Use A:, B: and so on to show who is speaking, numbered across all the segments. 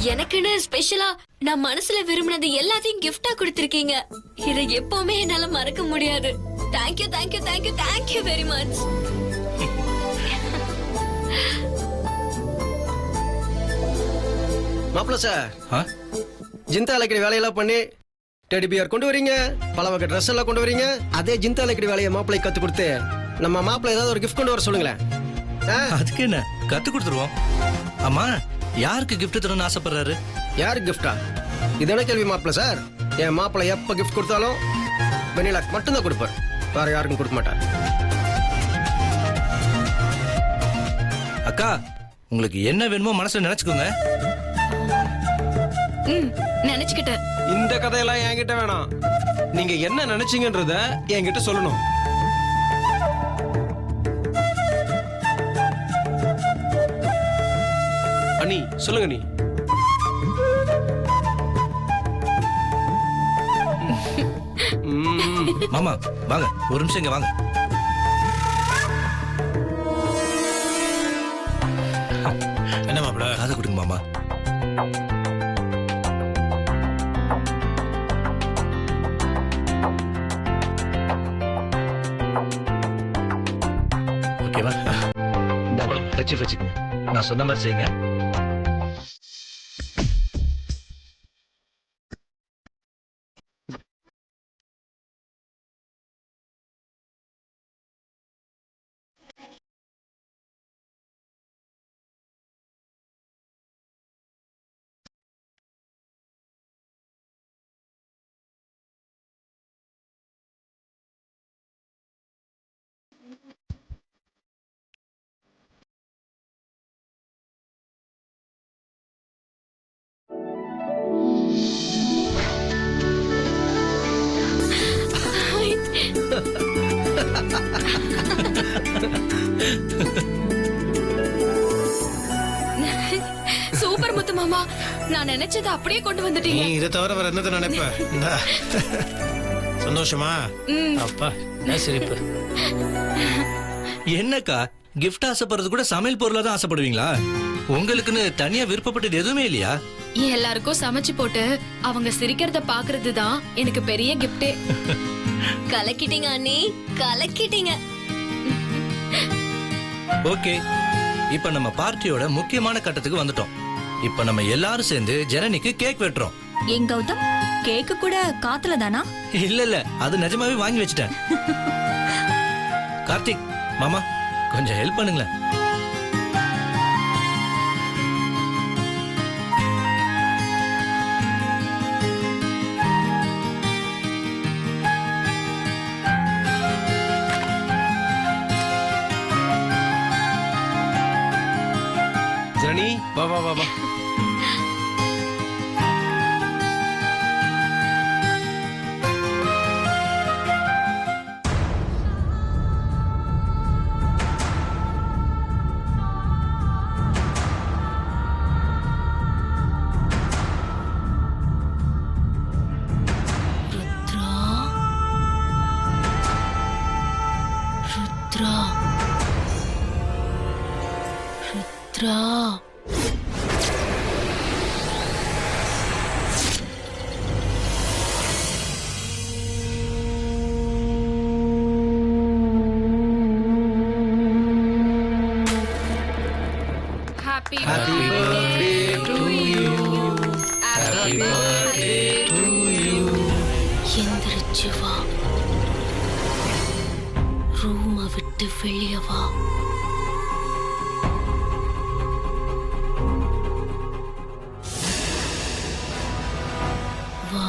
A: எனக்குன்னு ஸ்பெஷலா நான் மனசுல விரும்பினது எல்லாத்தையும் கிஃப்டா கொடுத்திருக்கீங்க. இதை எப்பவுமே என்னால மறக்க முடியாது. Thank you thank you thank you thank you very much.
B: மாப்பிள்ள சார், ஜிந்தா அலைக்கடி வேலையெல்லாம் பண்ணி டெடி பியர் கொண்டு வரீங்க, பல வகை ட்ரெஸ் எல்லாம் கொண்டு வரீங்க. அதே ஜிந்தா அலைக்கடி வேலையை மாப்பிள்ளை கத்து கொடுத்து நம்ம மாப்பிள்ளை ஏதாவது ஒரு கிஃப்ட் கொண்டு வர சொல்லுங்களேன்.
C: அதுக்கு என்ன, கத்து கொடுத்துருவோம். ஆமா, யாருக்கு கிஃப்ட் தரணும்னு ஆசைப்படுறாரு?
B: யாருக்கு கிஃப்டா? இதான கேள்வி மாப்பிள்ள சார். என் மாப்பிள்ளை எப்ப கிஃப்ட் கொடுத்தாலும் வெண்ணிலாக்கு மட்டும்தான் கொடுப்பார், வேற யாருக்கும் கொடுக்க மாட்டார்.
C: அக்கா, உங்களுக்கு என்ன வேணுமோ மனசுல நினைச்சுக்கோங்க.
A: நினைச்சுக்கிட்டேன்.
D: இந்த கதையெல்லாம் என்கிட்ட வேணாம். நீங்க என்ன நினைச்சீங்கன்றத என்கிட்ட சொல்லணும். அண்ணி சொல்லுங்க. நீ
C: மாமா வாங்க, ஒரு நிமிஷம் இங்க வாங்க.
D: என்ன மாப்பிள,
C: காதை கொடுங்க மாமா. ஓகேவா? இந்த கட்சி வச்சுக்கோங்க, நான் சொன்ன மாதிரி செய்யுங்க.
A: சூப்பர் முத்து மாமா, நான் நினைச்சதை அப்படியே கொண்டு வந்துட்டீங்க.
D: நீ இதை தவிர வேற என்னத்தை நினைப்ப? சந்தோஷமா? அப்பா சிரிப்பு.
C: என்னக்கா, கிஃப்ட் ஆசைப்படுறது கூட சமையல் பொருளா தான் ஆசைப்படுவீங்களா? உங்களுக்குன்னு தனியா விருப்பப்பட்டது எதுவுமே இல்லையா?
A: எல்லாருக்கும் சமைச்சு போட்டு அவங்க சிரிக்கிறத பாக்குறது தான் எனக்கு பெரிய கிஃப்டே. கலக்கிட்டீங்க அண்ணி, கலக்கிட்டீங்க.
C: ஓகே, இப்ப நம்ம பார்ட்டியோட முக்கியமான கட்டத்துக்கு வந்துட்டோம். இப்ப நம்ம எல்லாரும் சேர்ந்து ஜனனிக்கு கேக் வெட்டுறோம்.
E: என் கௌதம், கேக்கு கூட காத்துல தானா?
C: இல்ல, அது நிஜமாவே வாங்கி வச்சிட்டேன். கார்த்திக் மாமா, கொஞ்சம் ஹெல்ப் பண்ணுங்களேன்.
D: ஜனனி, வா வா வா வா.
A: Rudra, Rudra, Happy birthday to you. Happy birthday to you. எந்திரிச்சு வா, ரூம விட்டு வெளிய வா. வா.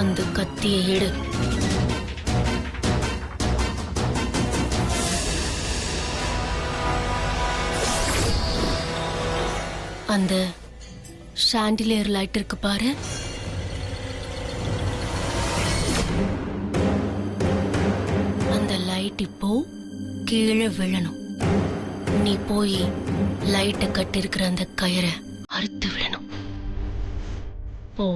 A: அந்த கத்தியை எடு. அந்த ஷாண்டிலியர் லைட் இருக்கு பாரு, லைட் இப்போ கீழே விழணும். நீ போய் லைட்டை கட்டிருக்கிற அந்த கயிறை அறுத்து விழணும். போ.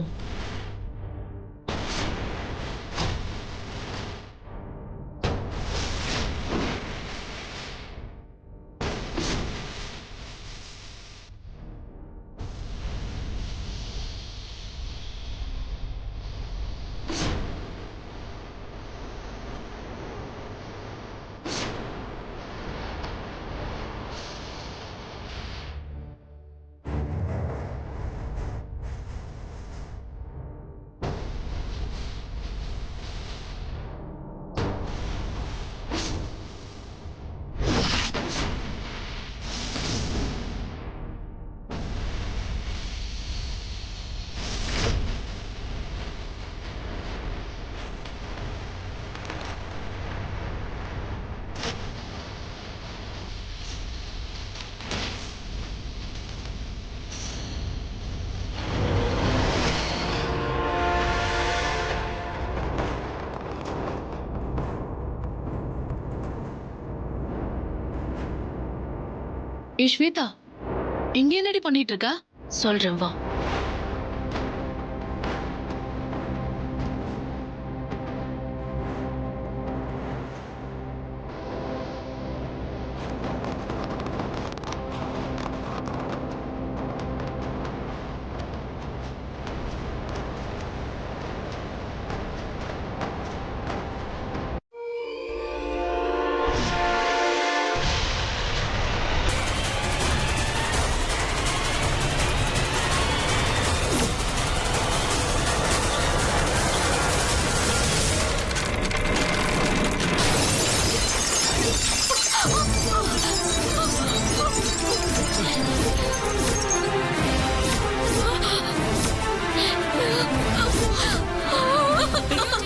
F: ஸ்வேதா, இங்க என்னடி பண்ணிட்டு இருக்க?
A: சொல்றேன் வா.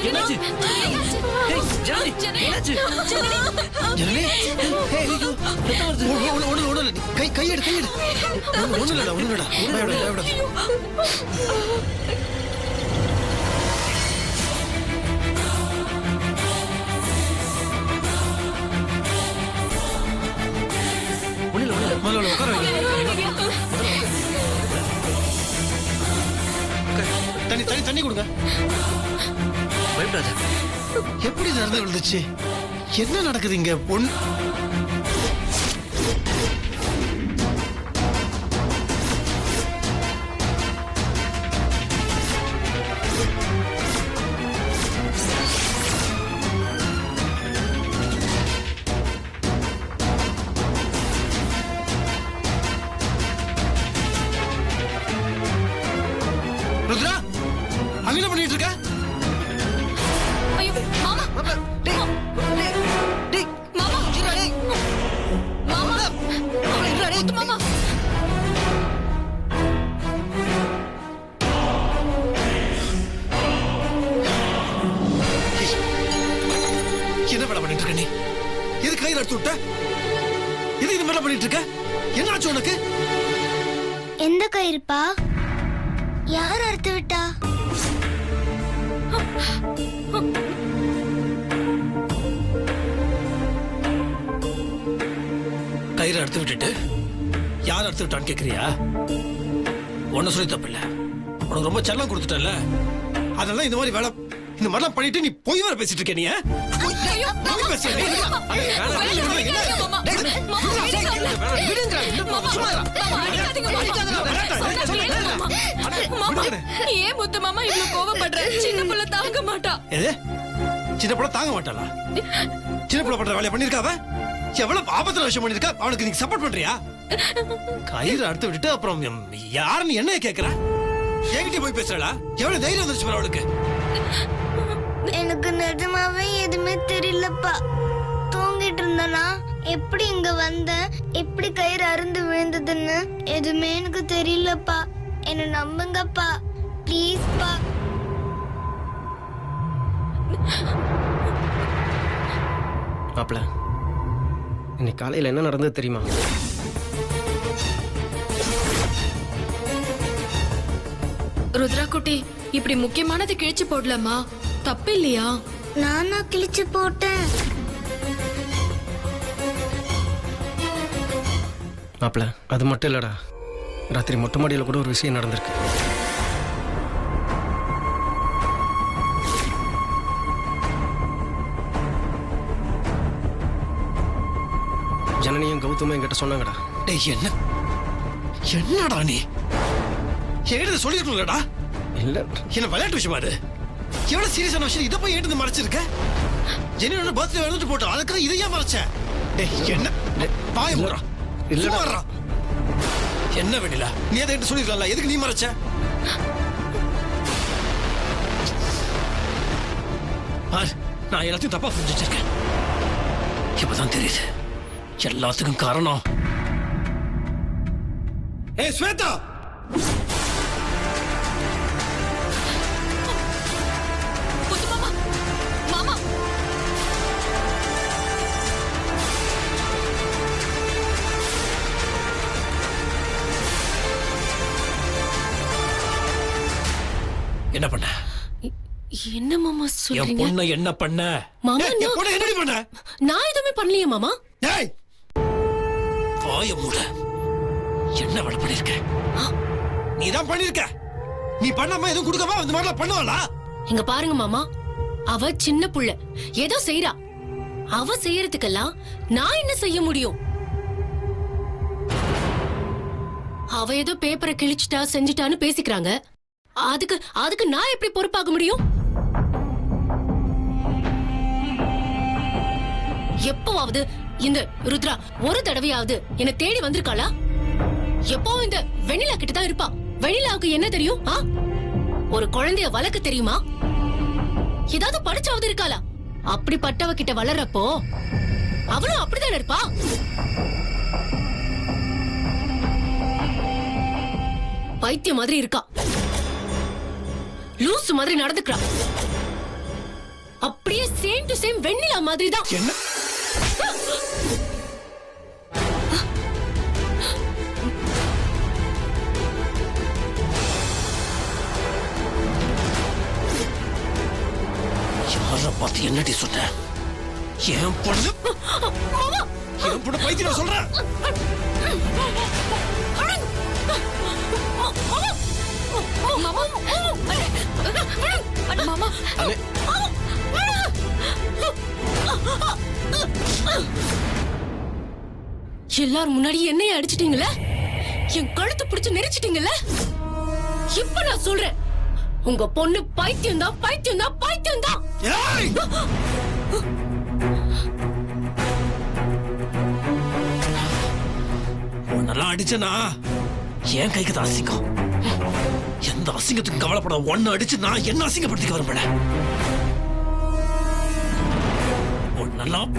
C: என்னாச்சு? ஏய், ஜனனி, என்னாச்சு?
B: ஜனனி, ஏய், ஐயோ, ரத்தம் வருது. ஒண்ணு இல்ல. கையெடு. ஒண்ணு இல்லடா. பயப்படாத. முதல்ல உட்கார வைங்க. தண்ணி கொடுங்க.
C: பயப்படாத.
B: எப்படி நடந்து விழுந்துச்சு? என்ன நடக்குது இங்க? ருத்ரா, அங்க என்ன பண்ணிட்டு இருக்க?
A: ஐயோ மாமா.
B: டேய்,
A: மாமா.
B: டேய்.
A: மாமா. மாமா.
B: என்ன வேலை பண்ணிட்டு இருக்க நீ? எது கயிறு எடுத்து விட்ட? எது இது மேல பண்ணிட்டு இருக்க? என்ன ஆச்சு உனக்கு?
G: எந்த கயிறுப்பா? யார் அறுத்து விட்டா?
B: கயிறு அறுத்து விட்டுட்டு யார் அறுத்து விட்டான்னு கேக்குறியா? ஒன்னும் சொல்லி தப்பு இல்ல. உனக்கு ரொம்ப செல்லம் கொடுத்துட்டல, அதெல்லாம் இந்த மாதிரிலாம் பண்ணிட்டு நீ போய் வர பேசிட்டு இருக்க. நீ பொய் பேசுற நீ.
A: ஏன் முத்து மாமா இவ்வளவு கோவப்படுற? சின்ன புள்ள தாங்க மாட்டா.
B: சின்ன புள்ள தாங்க மாட்டாளா? சின்ன புள்ள பண்ற வேலையை பண்ணிருக்காவ? எவ்வளவு ஆபத்துல விஷயம் பண்ணிருக்கா? அவனுக்கு நீ சப்போர்ட் பண்றியா? கயிறு அறுத்து விட்டுட்டு அப்புறம் யாருன்னு என்ன கேக்குற? என்கிட்ட போய் பேசுறா? எவ்வளவு தைரியம் வந்துச்சு பாரு அவளுக்கு.
G: எனக்கு நிஜமாவே எதுவுமே தெரியலப்பா. தூங்கிட்டு இருந்தனா எப்படி இங்க வந்த, எப்படி கயிறு அறுந்து விழுந்ததுன்னு எதுவுமே எனக்கு தெரியலப்பா. என்ன நம்புங்கப்பா, ப்ளீஸ்ப்பா.
B: மாப்ள, இன்னைக்கு காலையில என்ன நடந்தது தெரியுமா?
A: ருத்ரா குட்டி, இப்படி முக்கியமானது கிழிச்சு போடலாமா? தப்பு இல்லையா?
G: நானா கிழிச்சு போட்டேன்?
D: மாப்பிள அது மட்டும் இல்லடா, ராத்திரி மொட்டை மாடியில் கூட ஒரு விஷயம் நடந்திருக்கு. ஜனனியும் கௌதமும் என்கிட்ட சொன்னாங்கடா.
B: டேய் என்னடா நீ என்கிட்ட சொல்லிருக்கீங்களா?
D: இல்ல
B: என்ன விளையாட்டு விஷயமா அது? எவ்வளவு சீரியஸான விஷயம் இதை போய் ஏட்டு மறைச்சிருக்க? ஜெனியோட பர்த்டே வந்துட்டு போட்டோம், அதுக்கு இதை ஏன் மறைச்ச? டேய் என்ன பாய போறா இல்லடா. என்ன வெண்ணிலா, நீ அதை என்கிட்ட சொல்லிருக்கல, எதுக்கு நீ மறைச்ச? நான் எல்லாத்தையும் தப்பா புரிஞ்சு வச்சிருக்கேன். இப்பதான் தெரியுது எல்லாத்துக்கும் காரணம். ஏய் ஸ்வேதா,
A: புத்து மாமா மாமா
B: என்ன பண்ண?
H: என்ன மாமா
B: என்
H: சொல்றீங்க?
B: பொண்ணை என்ன பண்ண?
H: மாமா,
B: ஏய், என் பொண்ணை என்னடி பண்ண?
H: நான் எதுவுமே பண்ணலையே மாமா.
B: டேய் வாய மூட. என்ன வேலை பண்ணிருக்க? நீ தான் பண்ணிருக்க. நீ பண்ணாம எதுவும் கொடுக்காம இந்த மாதிரிலாம் பண்ணுவாளா?
H: இங்க பாருங்க மாமா, அவ சின்ன புள்ள ஏதோ செய்யறா. அவ செய்யறதுக்கெல்லாம் நான் என்ன செய்ய முடியும்? அவ ஏதோ பேப்பரை கிழிச்சிட்டா செஞ்சுட்டான்னு பேசிக்கிறாங்க. அதுக்கு நான் எப்படி பொறுப்பாக முடியும்? எப்பவாவது இந்த ருத்ரா ஒரு தடவையாவது என்ன தேடி வந்திருக்காளா? எப்பவும் இந்த வெண்ணிலா கிட்ட தான் இருப்பா. வெண்ணிலாவுக்கு என்ன தெரியும்? ஒரு குழந்தைய வளர்க்க தெரியுமா? ஏதாவது படிச்சாவது இருக்காளா? அப்படிப்பட்டவ கிட்ட வளர்றப்போ அவளும் அப்படிதான் இருப்பா. பைத்தியம் மாதிரி இருக்கா, லூசு மாதிரி நடந்துக்கிறா. அப்படியே சேம் டு சேம் வெண்ணிலா மாதிரி தான்.
B: என்ன யார பார்த்து என்னடி சொன்ன? என் பொண்ணு பைத்தியம் சொல்றேன்.
A: மாமா
H: எல்லாரும் முன்னாடி என்னைய அடிச்சிட்டீங்களே, என் கழுத்து பிடிச்சு நெரிச்சிட்டீங்கல்ல. இப்ப நான் சொல்றேன், உங்க பொண்ணு பைத்தியம் தான், பைத்தியம் தான், பைத்தியம் தான்.
B: நல்லா அடிச்சனா என் கைக்கு தான் அசிங்கம். எந்த அசிங்கத்துக்கும் கவலைப்பட ஒன்னு அடிச்சு நான் என்ன அசிங்கப்படுத்திக்க வரும்பட ஒன்னெல்லாம்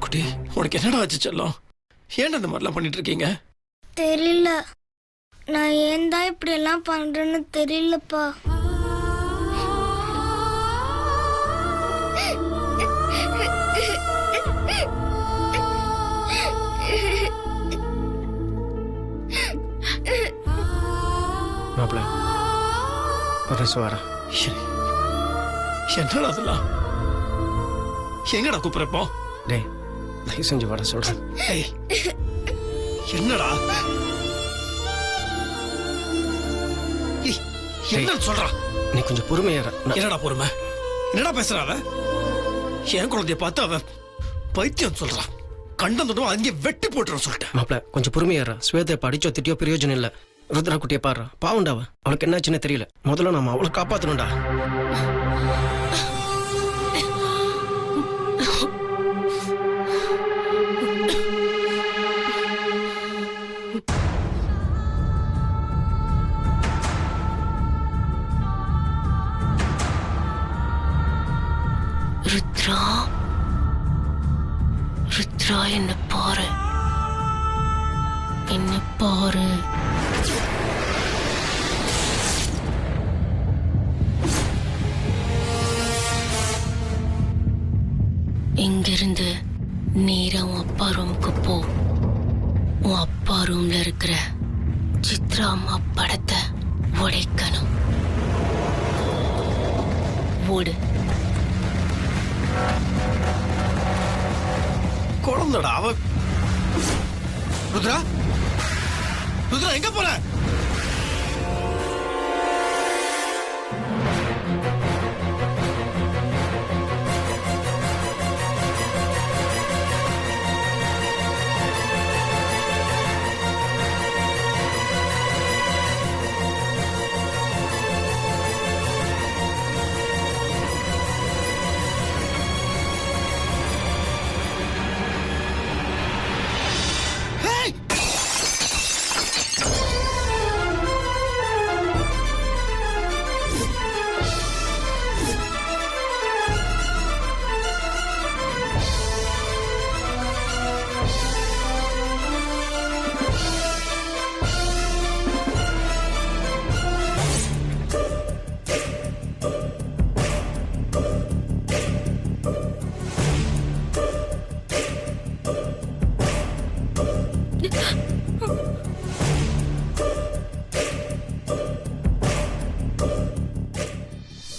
B: குட்டி, உனக்கு என்னடா ஆச்சு செல்லம்? ஏன் இந்த மாதிரிலாம் பண்ணிட்டு இருக்கீங்க?
G: தெரியல, நான் ஏன் தான் இப்படி எல்லாம் பண்றேன்னு தெரியலப்பா.
D: மாப்பிள ஒரு நிமிஷம் வரேன்.
B: என்னடா அதெல்லாம்? எங்கடா கூப்பிடுறப்போ?
D: டேய் தயவு செஞ்சு வர சொல்றேன்.
B: ஏய், என்னடா என்ன சொல்றா?
D: நீ கொஞ்சம் பொறுமையார.
B: என்னடா பொறுமை? என்னடா பேசுறா அவ? என் குழந்தைய பார்த்து அவ பைத்தியம் சொல்றா. கண்டம் தொடும் அங்கே வெட்டி போட்டுரும் சொல்லிட்டேன்.
D: மாப்பிள கொஞ்சம் பொறுமையார. ஸ்வேதை படிச்சோ திட்டியோ பிரயோஜனம் இல்ல. ருத்ரா குட்டியை பாடுறா, பாவுண்டாவ. அவளுக்கு என்னாச்சுன்னு தெரியல. முதல்ல நம்ம அவளை காப்பாத்தணும்டா.
H: ருத்ரா, ருத்ரா என்ன பாரு, என்ன பாரு. இங்கிருந்து நேரா உன் அப்பா ரூமுக்கு போ. உன் அப்பா ரூம்ல இருக்கிற சித்ரா ராமா படத்தை உடைக்கணும். ஓடு.
B: குழந்தடா அவ. ருத்ரா, ருத்ரா எங்க போற? Hey!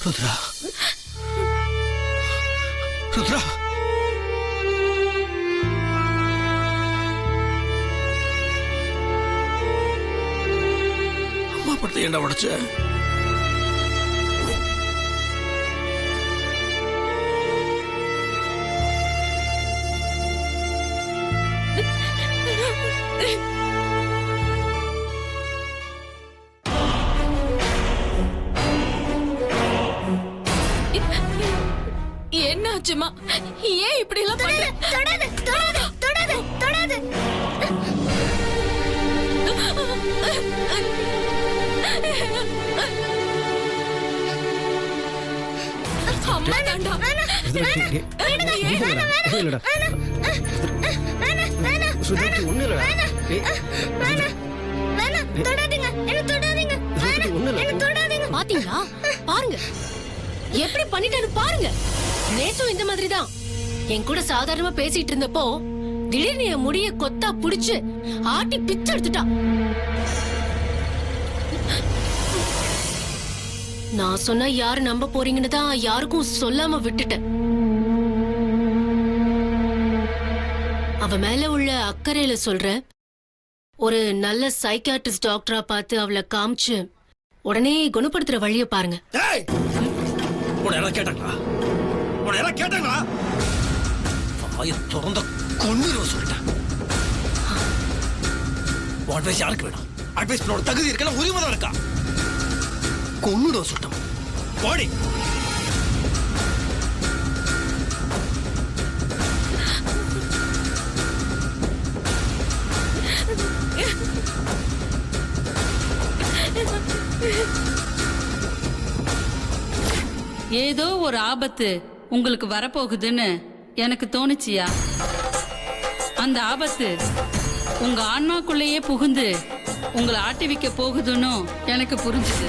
B: ருத்ரா, ருத்ரா, அம்மா படத்தை ஏன்டா உடைச்ச?
H: என்னாச்சுமா? ஏன் இப்படி எல்லாம் பண்ற?
G: தொடாத தொடாத தொடாத தொடாத.
H: அம்மா தாண்டா.
D: ஒண்ணு இல்லடா.
G: தொடாதீங்க, என்ன தொடாதீங்க. என்ன தொடாதீங்க.
H: பாத்தீங்களா? பாருங்க எப்படி பண்ணிட்டாரு பாருங்க. நேத்தும் இந்த மாதிரி தான் என் கூட சாதாரணமா பேசிட்டு இருந்தப்போ திடீர்னு என் முடிய கொத்தா புடிச்சு ஆட்டி பிச்சு எடுத்துட்டா. நான் சொன்னா யாரு நம்ப போறீங்கன்னு தான் யாருக்கும் சொல்லாம விட்டுட்டேன். அவ மேல உள்ள அக்கறையில சொல்றேன். ஒரு நல்ல சைக்காட்ரிஸ்ட் டாக்டரா பார்த்து அவளை காமிச்சு உடனே குணப்படுத்துற வழிய பாருங்க.
B: ஏய், உன்னை எல்லாம் கேட்டாங்களா? உன்னை எல்லாம் கேட்டாங்களா? வாயை திறந்த கொன்னுருவ சொல்லிட்டேன். அட்வைஸ் யாருக்கு வேணும்? அட்வைஸ் பண்ணோட தகுதி இருக்கா, உரிமை தான் இருக்கா? கொன்னுடுவ சொல்லிட்டோம். பாடி
I: ஏதோ ஒரு ஆபத்து உங்களுக்கு வரப்போகுதுன்னு எனக்கு தோணுச்சியா? அந்த ஆபத்து உங்க ஆன்மாக்குள்ளேயே புகுந்து உங்களை ஆட்டி வைக்க போகுதுன்னு எனக்கு புரிஞ்சுது.